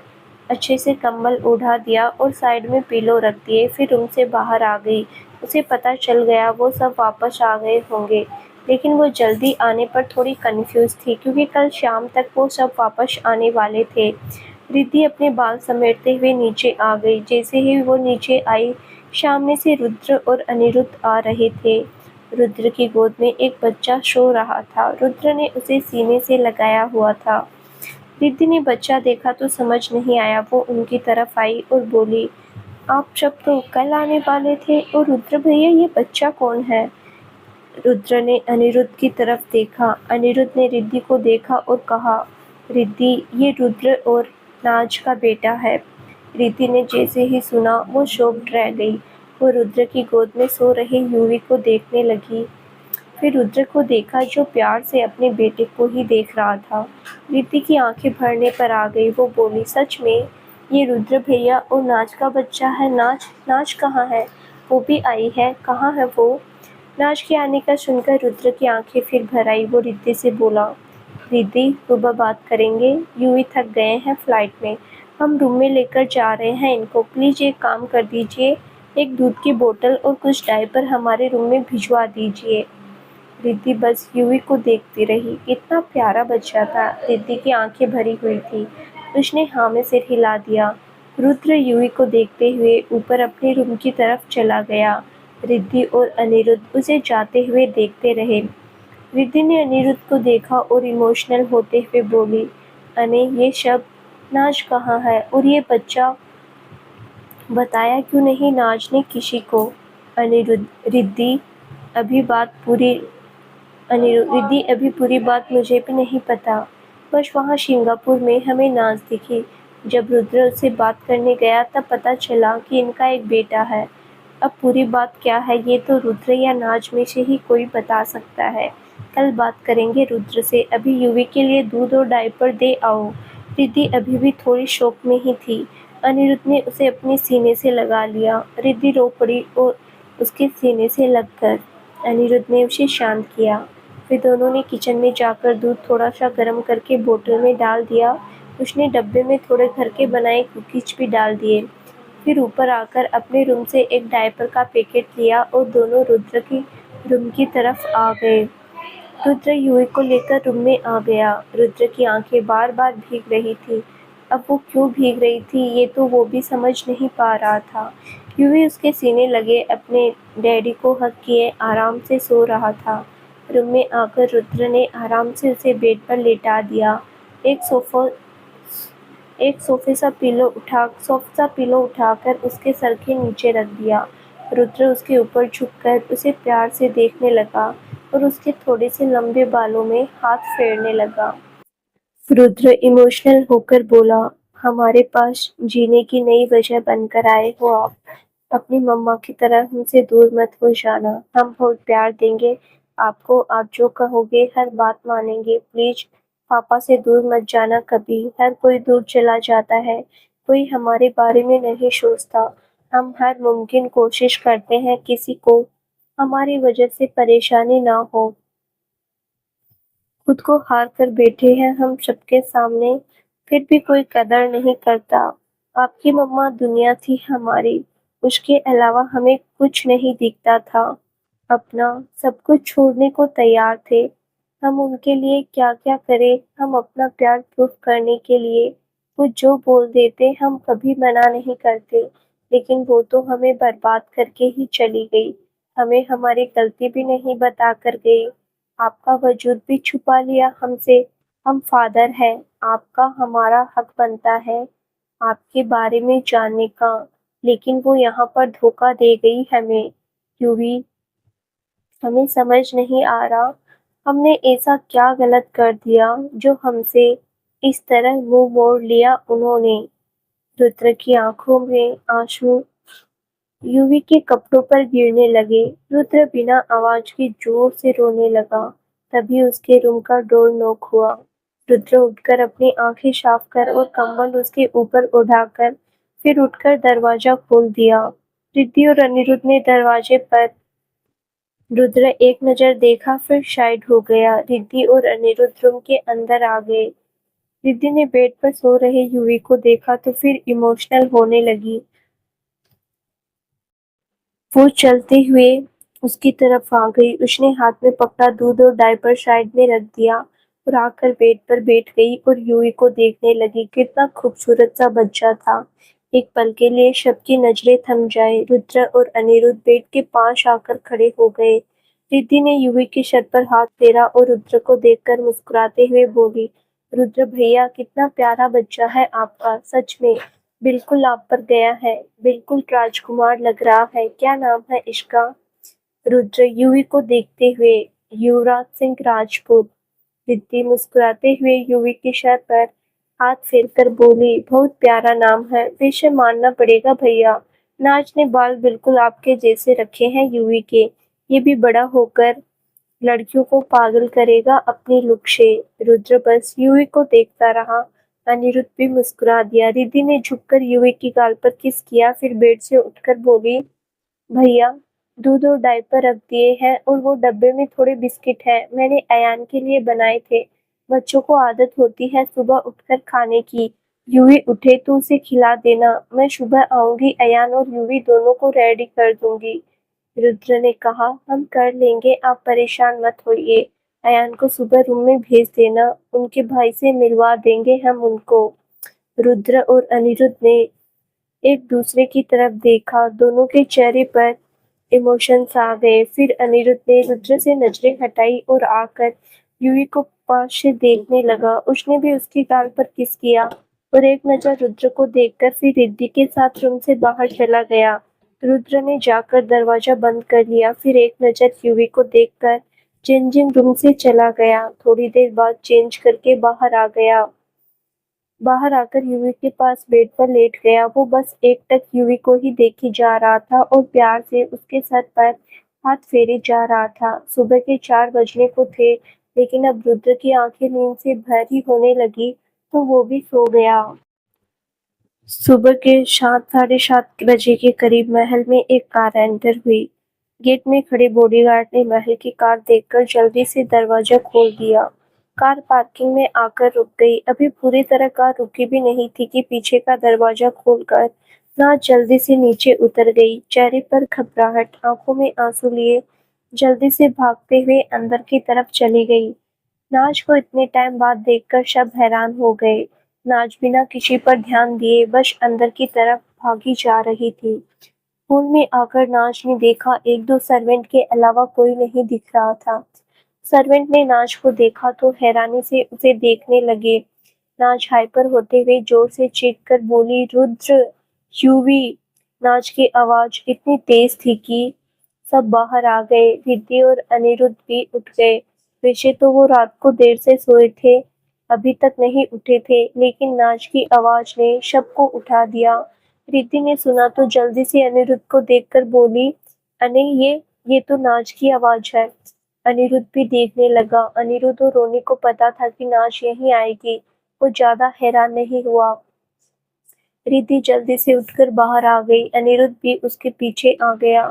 अच्छे से कंबल ओढ़ा दिया और साइड में पिलो रख दिए। फिर रूम से बाहर आ गई। उसे पता चल गया वो सब वापस आ गए होंगे, लेकिन वो जल्दी आने पर थोड़ी कंफ्यूज थी क्योंकि कल शाम तक वो सब वापस आने वाले थे। रिद्धि अपने बाल समेटते हुए नीचे आ गई। जैसे ही वो नीचे आई, सामने से रुद्र और अनिरुद्ध आ रहे थे। रुद्र की गोद में एक बच्चा सो रहा था। रुद्र ने उसे सीने से लगाया हुआ था। रिद्धि ने बच्चा देखा तो समझ नहीं आया। वो उनकी तरफ आई और बोली, आप सब तो कल आने वाले थे और रुद्र भैया ये बच्चा कौन है? रुद्र ने अनिरुद्ध की तरफ देखा। अनिरुद्ध ने रिद्धि को देखा और कहा, रिद्धि, ये रुद्र और नाज का बेटा है। रिद्धि ने जैसे ही सुना वो शॉक्ड रह गई। वो रुद्र की गोद में सो रही यूवी को देखने लगी। फिर रुद्र को देखा जो प्यार से अपने बेटे को ही देख रहा था। रिद्धि की आंखें भरने पर आ गई। वो बोली, सच में ये रुद्र भैया और नाज का बच्चा है? नाज नाज कहाँ है? वो भी आई है? कहाँ है वो? राज के आने का सुनकर रुद्र की आंखें फिर भर आई। वो रिद्धि से बोला, रिद्धि, सुबह बात करेंगे। यूवी थक गए हैं फ्लाइट में। हम रूम में लेकर जा रहे हैं इनको। प्लीज एक काम कर दीजिए, एक दूध की बोतल और कुछ डायपर हमारे रूम में भिजवा दीजिए। रिद्धि बस यूवी को देखती रही। इतना प्यारा बच्चा था। रिद्धि की आंखें भरी हुई थी। उसने हाँ में सिर हिला दिया। रुद्र यूवी को देखते हुए ऊपर अपने रूम की तरफ चला गया। रिद्धि और अनिरुद्ध उसे जाते हुए देखते रहे। रिद्धि ने अनिरुद्ध को देखा और इमोशनल होते हुए बोली, अने, ये शब, नाज कहाँ है? और ये बच्चा बताया क्यों नहीं नाज ने किसी को? अनिरुद्ध, रिद्धि, अभी बात पूरी रिद्धि, अभी पूरी बात मुझे भी नहीं पता। बस वहाँ सिंगापुर में हमें नाज दिखी। जब रुद्र उससे बात करने गया तब पता चला कि इनका एक बेटा है। अब पूरी बात क्या है ये तो रुद्र या नाज में से ही कोई बता सकता है। कल बात करेंगे रुद्र से। अभी यूवी के लिए दूध और डायपर दे आओ। रिद्धि अभी भी थोड़ी शौक में ही थी। अनिरुद्ध ने उसे अपने सीने से लगा लिया। रिद्धि रो पड़ी और उसके सीने से लगकर अनिरुद्ध ने उसे शांत किया। फिर दोनों ने किचन में जाकर दूध थोड़ा सा गर्म करके बोतल में डाल दिया। उसने डब्बे में थोड़े घर के बनाए कुकीज भी डाल दिए। फिर ऊपर आकर अपने रूम से एक डायपर का पैकेट लिया और दोनों रुद्र की रूम की तरफ आ गए। रुद्र यूवी को लेकर रूम में आ गया। रुद्र की आंखें बार बार भीग रही थी। अब वो क्यों भीग रही थी ये तो वो भी समझ नहीं पा रहा था। यूवी उसके सीने लगे अपने डैडी को हग किए आराम से सो रहा था। रूम में आकर रुद्र ने आराम से उसे बेड पर लेटा दिया। एक सोफा एक सॉफ्ट सा पिलो उठाकर उसके सर के नीचे रख दिया। रुद्र उसके ऊपर झुककर उसे प्यार से देखने लगा और उसके थोड़े से लंबे बालों में हाथ फेरने लगा। रुद्र इमोशनल होकर बोला, हमारे पास जीने की नई वजह बनकर आए हो आप। अपनी मम्मा की तरह हमसे दूर मत हो जाना। हम बहुत प्यार देंगे आपको। आप जो कहोगे हर बात मानेंगे। प्लीज पापा से दूर मत जाना कभी। हर कोई दूर चला जाता है, कोई हमारे बारे में नहीं सोचता। हम हर मुमकिन कोशिश करते हैं किसी को हमारी वजह से परेशानी ना हो। खुद को हार कर बैठे हैं हम सबके सामने, फिर भी कोई कदर नहीं करता। आपकी मम्मा दुनिया थी हमारी, उसके अलावा हमें कुछ नहीं दिखता था। अपना सब कुछ छोड़ने को तैयार थे। हम उनके लिए क्या क्या करें। हम अपना प्यार प्रूफ करने के लिए वो जो बोल देते हम कभी मना नहीं करते, लेकिन वो तो हमें बर्बाद करके ही चली गई। हमें हमारी गलती भी नहीं बता कर गई। आपका वजूद भी छुपा लिया हमसे। हम फादर हैं, आपका हमारा हक बनता है आपके बारे में जानने का, लेकिन वो यहाँ पर धोखा दे गई हमें। यूवी, हमें समझ नहीं आ रहा हमने ऐसा क्या गलत कर दिया जो हमसे इस तरह मुंह मोड़ लिया उन्होंने। रुद्र की आंखों में आंसू यूवी के कपड़ों पर गिरने लगे। रुद्र बिना आवाज के जोर से रोने लगा। तभी उसके रूम का डोर नॉक हुआ। रुद्र उठकर अपनी आंखें साफ कर और कंबल उसके ऊपर उठाकर फिर उठकर दरवाजा खोल दिया। रिद्धि और अनिरुद्ध ने दरवाजे पर रुद्र एक नजर देखा फिर साइड हो गया। रिद्धि और अनिरुद्ध रूम के अंदर आ गए। रिद्धि ने बेड पर सो रहे यूवी को देखा तो फिर इमोशनल होने लगी। वो चलते हुए उसकी तरफ आ गई। उसने हाथ में पकड़ा दूध और डायपर साइड में रख दिया और आकर बेड पर बैठ गई और यूवी को देखने लगी। कितना खूबसूरत सा बच्चा था। एक पल के लिए सबकी नजरें थम जाए। रुद्र और अनिरुद्ध बेड के पास आकर खड़े हो गए। रिद्धि ने यूवी के सर पर हाथ फेरा और रुद्र को देखकर मुस्कुराते हुए बोली, रुद्र भैया कितना प्यारा बच्चा है आपका, सच में बिल्कुल आप पर गया है, बिल्कुल राजकुमार लग रहा है। क्या नाम है इसका? रुद्र यूवी को देखते हुए, युवराज सिंह राजपूत। रिद्धि मुस्कुराते हुए यूवी के सर पर हाथ फेरकर बोली, बहुत प्यारा नाम है, वैसे मानना पड़ेगा भैया, नाज ने बाल बिल्कुल आपके जैसे रखे हैं यूवी के। ये भी बड़ा होकर लड़कियों को पागल करेगा अपनी लुक से। रुद्र बस यूवी को देखता रहा। अनिरुद्ध भी मुस्कुरा दिया। रिद्धि ने झुककर यूवी की गाल पर किस किया फिर बेड से उठकर बोली, भैया दूध और डायपर रख दिए हैं और वो डब्बे में थोड़े बिस्किट हैं, मैंने अयान के लिए बनाए थे। बच्चों को आदत होती है सुबह उठकर खाने की। यूवी उठे तो उसे खिला देना, मैं सुबह आऊंगी, अयान और यूवी दोनों को रेडी कर दूंगी। रुद्र ने कहा, हम कर लेंगे, आप परेशान मत होइए। अयान को सुबह रूम में भेज देना, उनके भाई से मिलवा देंगे हम उनको। रुद्र और अनिरुद्ध ने एक दूसरे की तरफ देखा। दोनों के चेहरे पर इमोशंस आ गए। फिर अनिरुद्ध ने रुद्र से नजरें हटाई और आकर यूवी को पास से देखने लगा। उसने भी उसकी गाल पर किस किया और एक नजर रुद्र को देखकर फिर रिद्धि के साथ रूम से बाहर चला गया। रुद्र ने जाकर दरवाजा बंद कर लिया फिर एक नजर यूवी को देखकर चेंजिंग रूम से चला गया। थोड़ी देर बाद चेंज करके बाहर आ गया। बाहर आकर यूवी के पास बेड पर लेट गया। वो बस एकटक यूवी को ही देखी जा रहा था और प्यार से उसके सर पर हाथ फेरे जा रहा था। सुबह के 4 बजने को थे, लेकिन अब रुद्र की आंखें नींद से भरी होने लगी तो वो भी सो गया। सुबह के 7:30 बजे के करीब महल में एक कार एंटर हुई। गेट में खड़े बॉडीगार्ड ने महल की कार देखकर जल्दी से दरवाजा खोल दिया। कार पार्किंग में आकर रुक गई। अभी पूरी तरह कार रुकी भी नहीं थी कि पीछे का दरवाजा खोलकर नाज जल्दी से नीचे उतर गई। चेहरे पर घबराहट, आंखों में आंसू लिए जल्दी से भागते हुए अंदर की तरफ चली गई। नाज को इतने टाइम बाद देखकर सब हैरान हो गए। नाज बिना किसी पर ध्यान दिए बस अंदर की तरफ भागी जा रही थी। हॉल में आकर नाज ने देखा, एक दो सर्वेंट के अलावा कोई नहीं दिख रहा था। सर्वेंट ने नाज को देखा तो हैरानी से उसे देखने लगे। नाज हाइपर होते हुए जोर से चीख कर बोली, रुद्र, यूवी। नाज की आवाज इतनी तेज थी कि सब बाहर आ गए। रिद्धि और अनिरुद्ध भी उठ गए। वैसे तो वो रात को देर से सोए थे, अभी तक नहीं उठे थे, लेकिन नाज की आवाज ने सबको उठा दिया। रिद्धि ने सुना तो जल्दी से अनिरुद्ध को देखकर बोली, अने ये तो नाज की आवाज है। अनिरुद्ध भी देखने लगा। अनिरुद्ध और रोनी को पता था कि नाज यहीं आएगी। वो ज्यादा हैरान नहीं हुआ। रिद्धि जल्दी से उठकर बाहर आ गई। अनिरुद्ध भी उसके पीछे आ गया।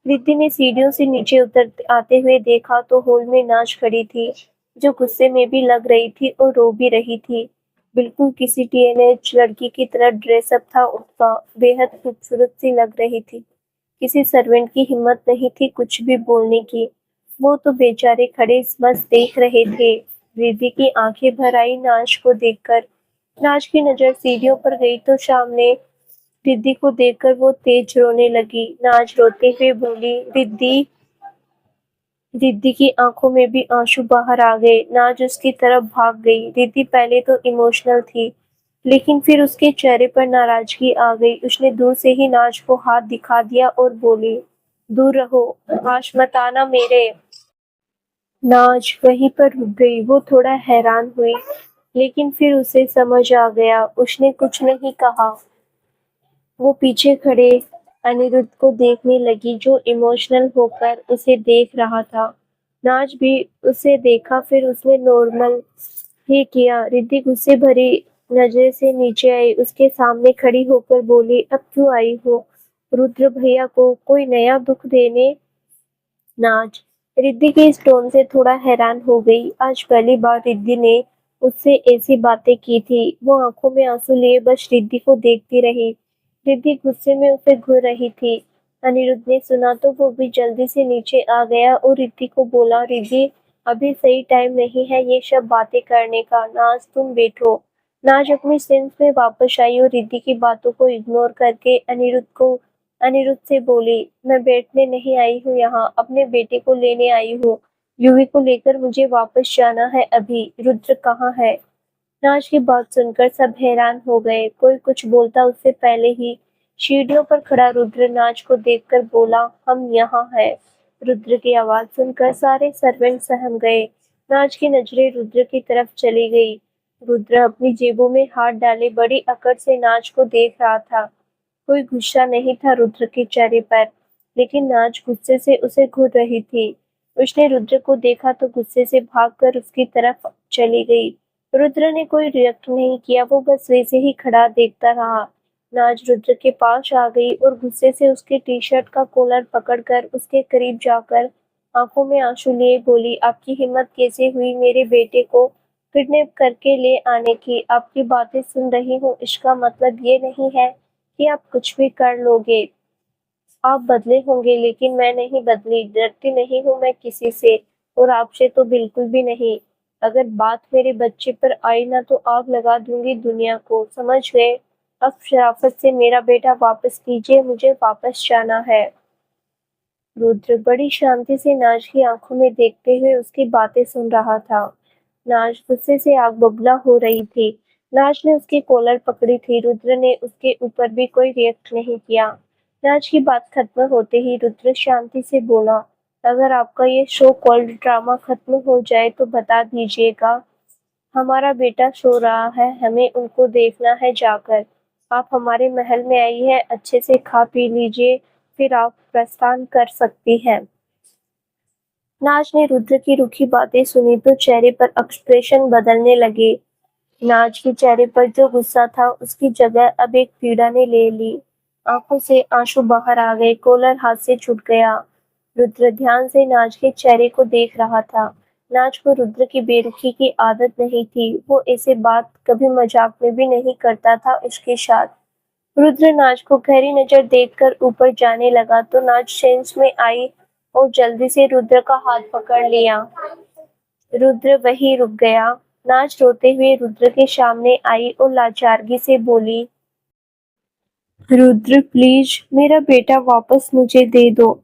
रिद्धि ने सीढ़ियों से नीचे उतर आते हुए देखा तो हॉल में नाज खड़ी थी, जो गुस्से में भी लग रही थी और रो भी रही थी। बिल्कुल किसी टीनेज लड़की की तरह ड्रेसअप था उसका, बेहद खूबसूरत सी लग रही थी। किसी सर्वेंट की हिम्मत नहीं थी कुछ भी बोलने की। वो तो बेचारे खड़े बस देख रहे थे। रिद्धि की आंखें भर आई नाज को देखकर। नाज की नजर सीढ़ियों पर गई तो सामने रिद्धि को देखकर वो तेज रोने लगी। नाज रोते हुए बोली, रिद्धि। रिद्धि की आंखों में भी आंसू बाहर आ गए। नाज उसकी तरफ भाग गई। रिद्धि पहले तो इमोशनल थी, लेकिन फिर उसके चेहरे पर नाराजगी आ गई। उसने दूर से ही नाज को हाथ दिखा दिया और बोली, दूर रहो, पास मत आना मेरे। नाज वहीं पर रुक गई। वो थोड़ा हैरान हुई, लेकिन फिर उसे समझ आ गया। उसने कुछ नहीं कहा। वो पीछे खड़े अनिरुद्ध को देखने लगी जो इमोशनल होकर उसे देख रहा था। नाज भी उसे देखा, फिर उसने नॉर्मल ही किया। रिद्धि गुस्से भरी नजर से नीचे आई, उसके सामने खड़ी होकर बोली, अब क्यों आई हो? रुद्र भैया को कोई नया दुख देने? नाज रिद्धि के इस टोन से थोड़ा हैरान हो गई। आज पहली बार रिद्धि ने उससे ऐसी बातें की थी। वो आंखों में आंसू लिए बस रिद्धि को देखती रही। रिद्धि गुस्से में उसे घूर रही थी। अनिरुद्ध ने सुना तो वो भी जल्दी से नीचे आ गया और रिद्धि को बोला, रिद्धि अभी सही टाइम नहीं है ये सब बातें करने का। नाज तुम बैठो। नाज अपनी सेंस में वापस आई और रिद्धि की बातों को इग्नोर करके अनिरुद्ध से बोली, मैं बैठने नहीं आई हूँ यहाँ, अपने बेटे को लेने आई हूँ। यूवी को लेकर मुझे वापस जाना है अभी। रुद्र कहाँ है? नाज की बात सुनकर सब हैरान हो गए। कोई कुछ बोलता उससे पहले ही सीढ़ियों पर खड़ा रुद्र नाज को देखकर बोला, हम यहाँ है। रुद्र की आवाज सुनकर सारे सर्वेंट सहम गए। नाज की नजरें रुद्र की तरफ चली गई। रुद्र अपनी जेबों में हाथ डाले बड़ी अकड़ से नाज को देख रहा था। कोई गुस्सा नहीं था रुद्र के चेहरे पर, लेकिन नाज गुस्से से उसे घूर रही थी। उसने रुद्र को देखा तो गुस्से से भागकर उसकी तरफ चली गई। रुद्र ने कोई रिएक्ट नहीं किया, वो बस वैसे ही खड़ा देखता रहा। नाज रुद्र के पास आ गई और गुस्से से उसके टी शर्ट का कॉलर पकड़कर उसके करीब जाकर आंखों में आंसू लिए बोली, आपकी हिम्मत कैसे हुई मेरे बेटे को किडनैप करके ले आने की? आपकी बातें सुन रही हूँ, इसका मतलब ये नहीं है कि आप कुछ भी कर लोगे। आप बदले होंगे, लेकिन मैं नहीं बदली। डरती नहीं हूँ मैं किसी से, और आपसे तो बिल्कुल भी नहीं। अगर बात मेरे बच्चे पर आई ना तो आग लगा दूंगी दुनिया को, समझ गए? अब शराफत से मेरा बेटा वापस कीजिए, मुझे वापस जाना है। रुद्र बड़ी शांति से नाज की आंखों में देखते हुए उसकी बातें सुन रहा था। नाज गुस्से से आग बबूला हो रही थी। नाज ने उसकी कॉलर पकड़ी थी। रुद्र ने उसके ऊपर भी कोई रिएक्ट नहीं किया। नाज की बात खत्म होते ही रुद्र शांति से बोला, अगर आपका ये शो कॉल्ड ड्रामा खत्म हो जाए तो बता दीजिएगा। हमारा बेटा सो रहा है, हमें उनको देखना है जाकर। आप हमारे महल में आई है, अच्छे से खा पी लीजिए, फिर आप प्रस्थान कर सकती हैं। नाज ने रुद्र की रूखी बातें सुनी तो चेहरे पर एक्सप्रेशन बदलने लगे। नाज के चेहरे पर जो गुस्सा था उसकी जगह अब एक पीड़ा ने ले ली। आंखों से आंसू बाहर आ गए, कॉलर हाथ से छूट गया। रुद्र ध्यान से नाज के चेहरे को देख रहा था। नाज को रुद्र की बेरुखी की आदत नहीं थी। वो ऐसे बात कभी मजाक में भी नहीं करता था उसके साथ। रुद्र नाज को गहरी नजर देखकर ऊपर जाने लगा तो नाज सेंस में आई और जल्दी से रुद्र का हाथ पकड़ लिया। रुद्र वहीं रुक गया। नाज रोते हुए रुद्र के सामने आई और लाचारगी से बोली, रुद्र प्लीज मेरा बेटा वापस मुझे दे दो।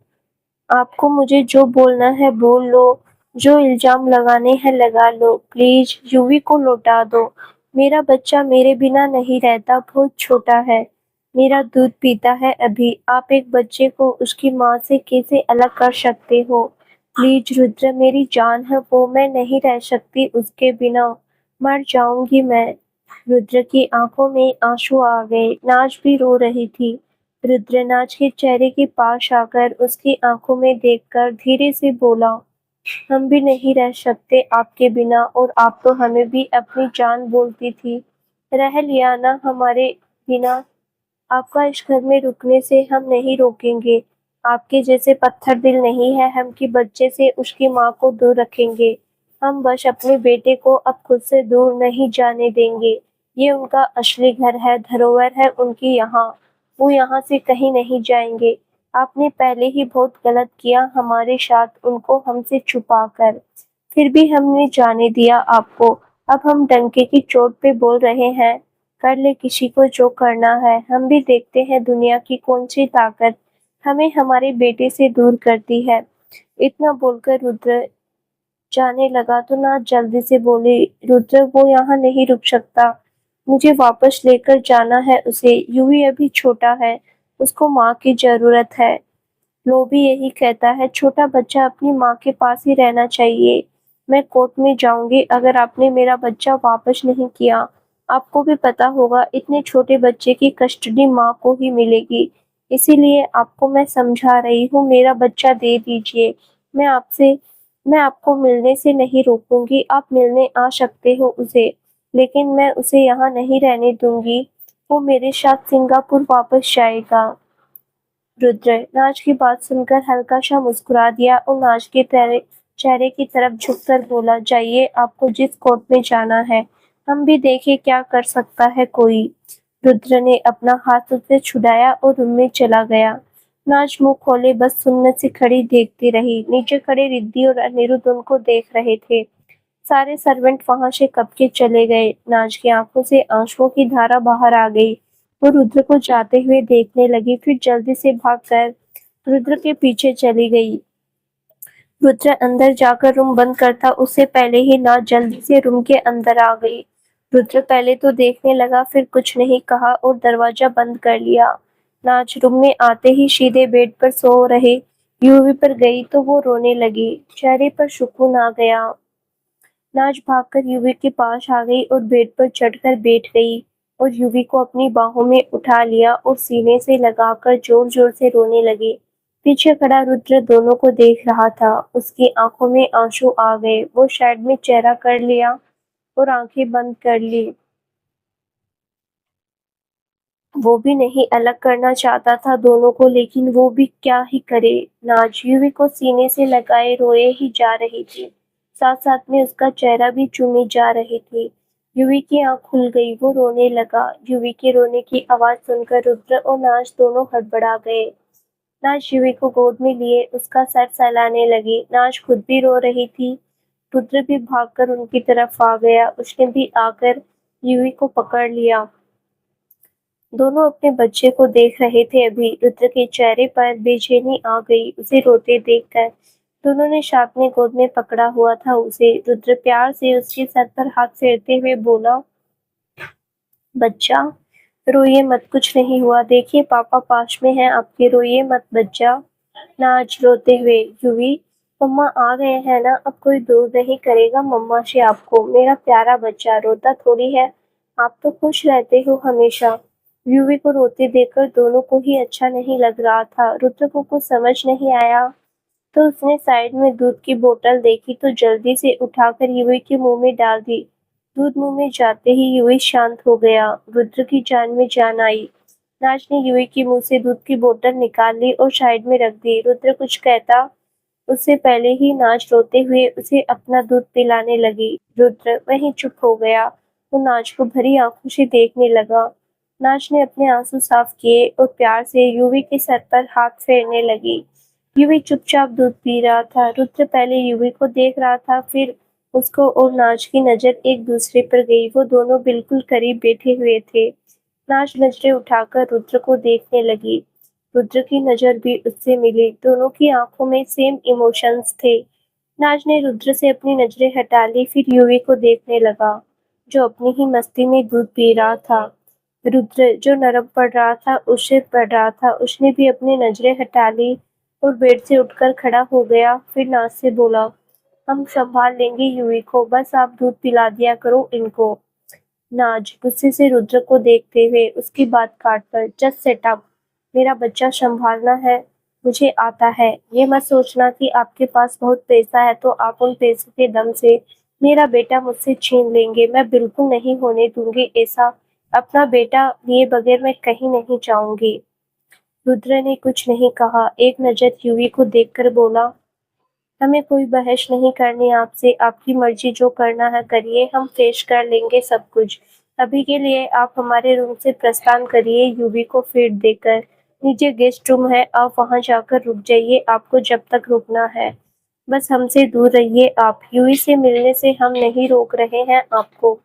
आपको मुझे जो बोलना है बोल लो, जो इल्जाम लगाने हैं लगा लो, प्लीज यूवी को लौटा दो। मेरा बच्चा मेरे बिना नहीं रहता, बहुत छोटा है, मेरा दूध पीता है अभी। आप एक बच्चे को उसकी माँ से कैसे अलग कर सकते हो? प्लीज रुद्र मेरी जान है वो, मैं नहीं रह सकती उसके बिना, मर जाऊंगी मैं। रुद्र की आंखों में आंसू आ गए। नाज भी रो रही थी। रुद्र नाज के चेहरे के पास आकर उसकी आंखों में देखकर धीरे से बोला, हम भी नहीं रह सकते आपके बिना, और आप तो हमें भी अपनी जान बोलती थी। रह लिया ना हमारे बिना। आपका इस घर में रुकने से हम नहीं रोकेंगे। आपके जैसे पत्थर दिल नहीं है हम कि बच्चे से उसकी माँ को दूर रखेंगे। हम बस अपने बेटे को अब खुद से दूर नहीं जाने देंगे। ये उनका असली घर है, धरोहर है उनकी यहाँ। वो यहाँ से कहीं नहीं जाएंगे। आपने पहले ही बहुत गलत किया हमारे साथ, उनको हमसे छुपा कर। फिर भी हमने जाने दिया आपको। अब हम डंके की चोट पे बोल रहे हैं, कर ले किसी को जो करना है। हम भी देखते हैं दुनिया की कौन सी ताकत हमें हमारे बेटे से दूर करती है। इतना बोलकर रुद्र जाने लगा तो नाज जल्दी से बोली, रुद्र वो यहाँ नहीं रुक सकता, मुझे वापस लेकर जाना है उसे। यूवी अभी छोटा है, उसको माँ की जरूरत है। लो भी यही कहता है, छोटा बच्चा अपनी माँ के पास ही रहना चाहिए। मैं कोर्ट में जाऊंगी अगर आपने मेरा बच्चा वापस नहीं किया। आपको भी पता होगा इतने छोटे बच्चे की कस्टडी माँ को ही मिलेगी। इसीलिए आपको मैं समझा रही हूँ, मेरा बच्चा दे दीजिए। मैं आपको मिलने से नहीं रोकूंगी, आप मिलने आ सकते हो उसे, लेकिन मैं उसे यहाँ नहीं रहने दूंगी। वो मेरे साथ सिंगापुर वापस जाएगा। रुद्र नाज की बात सुनकर हल्का सा मुस्कुरा दिया और नाज के चेहरे की तरफ झुककर बोला, जाइए, आपको जिस कोर्ट में जाना है, हम भी देखें क्या कर सकता है कोई। रुद्र ने अपना हाथ उससे छुड़ाया और रूम में चला गया। नाज मुंह खोले बस सुन्नत से खड़ी देखती रही। नीचे खड़े रिद्धि और अनिरुद्ध उनको देख रहे थे। सारे सर्वेंट वहां से कब के चले गए। नाज की आंखों से आंसुओं की धारा बाहर आ गई। वो रुद्र को जाते हुए देखने लगी, फिर जल्दी से भागकर रुद्र के पीछे चली गई। रुद्र अंदर जाकर रूम बंद करता उससे पहले ही नाज जल्दी से रूम के अंदर आ गई। रुद्र पहले तो देखने लगा, फिर कुछ नहीं कहा और दरवाजा बंद कर लिया। नाज रूम में आते ही सीधे बेड पर सो रहे यूवी पर गई तो वो रोने लगी। चेहरे पर सुकून आ गया। नाज भागकर यूवी के पास आ गई और बेड पर चढ़कर बैठ गई और यूवी को अपनी बाहों में उठा लिया और सीने से लगाकर जोर जोर से रोने लगी। पीछे खड़ा रुद्र दोनों को देख रहा था। उसकी आंखों में आंसू आ गए। वो साइड में चेहरा कर लिया और आंखें बंद कर ली। वो भी नहीं अलग करना चाहता था दोनों को, लेकिन वो भी क्या ही करे। नाज यूवी को सीने से लगाए रोए ही जा रही थी, साथ साथ में उसका चेहरा भी चूमी जा रही थी। यूवी की आंख खुल गई, वो रोने लगा। यूवी के रोने की आवाज सुनकर रुद्र और नाज दोनों हड़बड़ा गए। नाज यूवी को गोद में लिए उसका सर सहलाने लगी। नाज खुद भी रो रही थी। रुद्र भी भागकर उनकी तरफ आ गया। उसने भी आकर यूवी को पकड़ लिया। दोनों अपने बच्चे को देख रहे थे। अभी रुद्र के चेहरे पर बेचैनी आ गई उसे रोते देखकर। दोनों ने साथ में गोद में पकड़ा हुआ था उसे। रुद्र प्यार से उसके सर पर हाथ फेरते हुए बोला, बच्चा रोइए मत, कुछ नहीं हुआ, देखिए पापा पास में हैं आपके, रोइए मत बच्चा। नाज रोते हुए, यूवी मम्मा आ गए हैं ना, अब कोई दूर नहीं करेगा मम्मा से आपको, मेरा प्यारा बच्चा रोता थोड़ी है, आप तो खुश रहते हो हमेशा। यूवी को रोते देखकर दोनों को ही अच्छा नहीं लग रहा था। रुद्र को कुछ समझ नहीं आया तो उसने साइड में दूध की बोतल देखी तो जल्दी से उठाकर यूवी के मुंह में डाल दी। दूध मुंह में जाते ही यूवी शांत हो गया। रुद्र की जान में जान आई। नाज ने यूवी के मुंह से दूध की बोतल निकाल ली और साइड में रख दी। रुद्र कुछ कहता उससे पहले ही नाज रोते हुए उसे अपना दूध पिलाने लगी। रुद्र वहीं चुप हो गया। वो नाज को भरी आंखों से देखने लगा। नाज ने अपने आंसू साफ किए और प्यार से यूवी के सर पर हाथ फेरने लगी। यूवी चुपचाप दूध पी रहा था। रुद्र पहले यूवी को देख रहा था, फिर उसको और नाज की नजर एक दूसरे पर गई। वो दोनों बिल्कुल करीब बैठे हुए थे। नाज नजरें उठाकर रुद्र को देखने लगी। रुद्र की नजर भी उससे मिली। दोनों की आंखों में सेम इमोशंस थे। नाज ने रुद्र से अपनी नजरें हटा ली, फिर यूवी को देखने लगा, जो अपनी ही मस्ती में दूध पी रहा था। रुद्र जो नरम पड़ रहा था उससे पड़ रहा था। उसने भी अपनी नजरें हटा ली और बेड से उठकर खड़ा हो गया। फिर नाज से बोला, हम संभाल लेंगे यूवी को, बस आप दूध पिला दिया करो इनको। नाज गुस्से से रुद्र को देखते हुए उसकी बात काटकर, जस्ट सेट अप, मेरा बच्चा संभालना है, मुझे आता है। ये मत सोचना कि आपके पास बहुत पैसा है तो आप उन पैसों के दम से मेरा बेटा मुझसे छीन लेंगे। मैं बिल्कुल नहीं होने दूंगी ऐसा। अपना बेटा लिए बगैर मैं कहीं नहीं जाऊंगी। रुद्र ने कुछ नहीं कहा। एक नजर यूवी को देखकर बोला, हमें कोई बहस नहीं करनी आपसे, आपकी मर्जी जो करना है करिए, हम पेश कर लेंगे सब कुछ। अभी के लिए आप हमारे रूम से प्रस्थान करिए। यूवी को फीड देकर, नीचे गेस्ट रूम है, आप वहां जाकर रुक जाइए, आपको जब तक रुकना है। बस हमसे दूर रहिए आप। यूवी से मिलने से हम नहीं रोक रहे हैं आपको,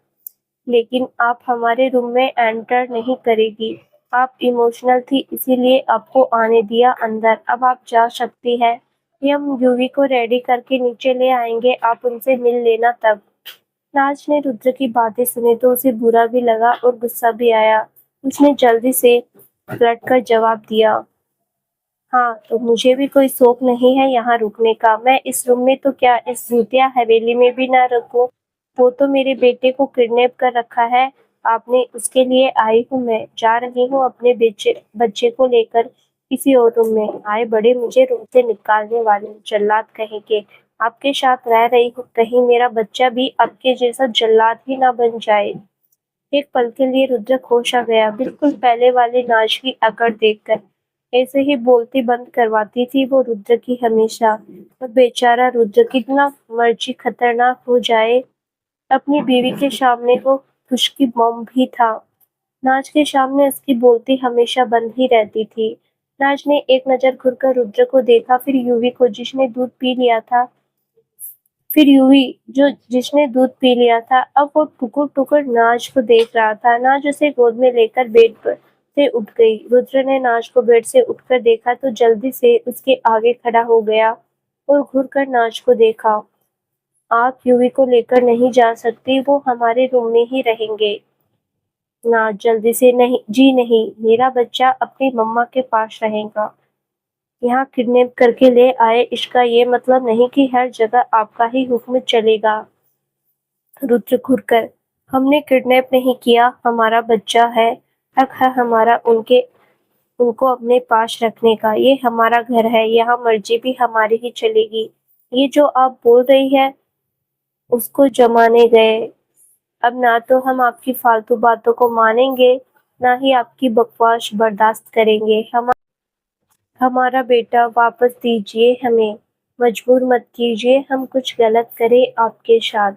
लेकिन आप हमारे रूम में एंटर नहीं करेगी। आप इमोशनल थी इसीलिए आपको आने दिया अंदर, अब आप जा सकती है। ये हम यूवी को रेडी करके नीचे ले आएंगे, आप उनसे मिल लेना तब। नाज ने रुद्र की बातें सुनी तो उसे बुरा भी लगा और गुस्सा भी आया। उसने जल्दी से पलट कर जवाब दिया, हाँ तो मुझे भी कोई शौक नहीं है यहाँ रुकने का। मैं इस रूम में तो क्या, इस भूतिया हवेली में भी ना रुकूं। वो तो मेरे बेटे को किडनैप कर रखा है आपने, उसके लिए आई हूँ मैं। जा रही हूँ अपने बच्चे को लेकर किसी और रूम में। आए बड़े मुझे रूम से निकालने वाले जल्लाद कहीं के। आपके साथ रह रही हूँ, कहीं मेरा बच्चा भी आपके जैसा जल्लाद ही ना बन जाए। एक पल के लिए रुद्र होश आ गया, बिल्कुल पहले वाले नाच की अकड़ देखकर। ऐसे ही बोलती बंद करवाती थी वो रुद्र की हमेशा। और बेचारा रुद्र कितना मर्जी खतरनाक हो जाए, अपनी बीवी के सामने वो खुशकी बम भी था। नाज के सामने उसकी बोलती हमेशा बंद ही रहती थी। नाज ने एक नजर घुरकर रुद्र को देखा, फिर यूवी को जिसने दूध पी लिया था, फिर यूवी जो जिसने दूध पी लिया था। अब वो टुकुर टुकुर नाज को देख रहा था। नाज उसे गोद में लेकर बेड पर से उठ गई। रुद्र ने नाज को बेड से उठकर देखा तो जल्दी से उसके आगे खड़ा हो गया और घूरकर नाज को देखा। आप यूवी को लेकर नहीं जा सकती, वो हमारे रूम में ही रहेंगे। नाज जल्दी से, नहीं जी नहीं, मेरा बच्चा अपनी मम्मा के पास रहेगा। यहाँ किडनैप करके ले आए, इसका ये मतलब नहीं कि हर जगह आपका ही हुक्म चलेगा। रुद्र घूरकर, हमने किडनैप नहीं किया, हमारा बच्चा है, हक है हमारा उनको अपने पास रखने का। ये हमारा घर है, यहाँ मर्जी भी हमारी ही चलेगी। ये जो आप बोल रही है उसको जमाने गए। अब ना तो हम आपकी फालतू बातों को मानेंगे, ना ही आपकी बकवास बर्दाश्त करेंगे। हमारा बेटा वापस दीजिए हमें, मजबूर मत कीजिए हम कुछ गलत करें आपके साथ।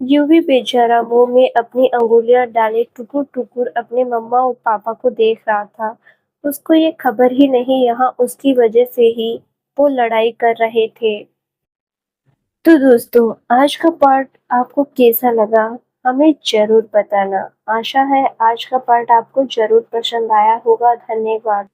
यूवी बेचारा मुंह में अपनी अंगुलियां डाले टुकुर टुकुर अपने मम्मा और पापा को देख रहा था। उसको ये खबर ही नहीं यहाँ उसकी वजह से ही वो लड़ाई कर रहे थे। तो दोस्तों, आज का पार्ट आपको कैसा लगा हमें जरूर बताना। आशा है आज का पार्ट आपको जरूर पसंद आया होगा। धन्यवाद।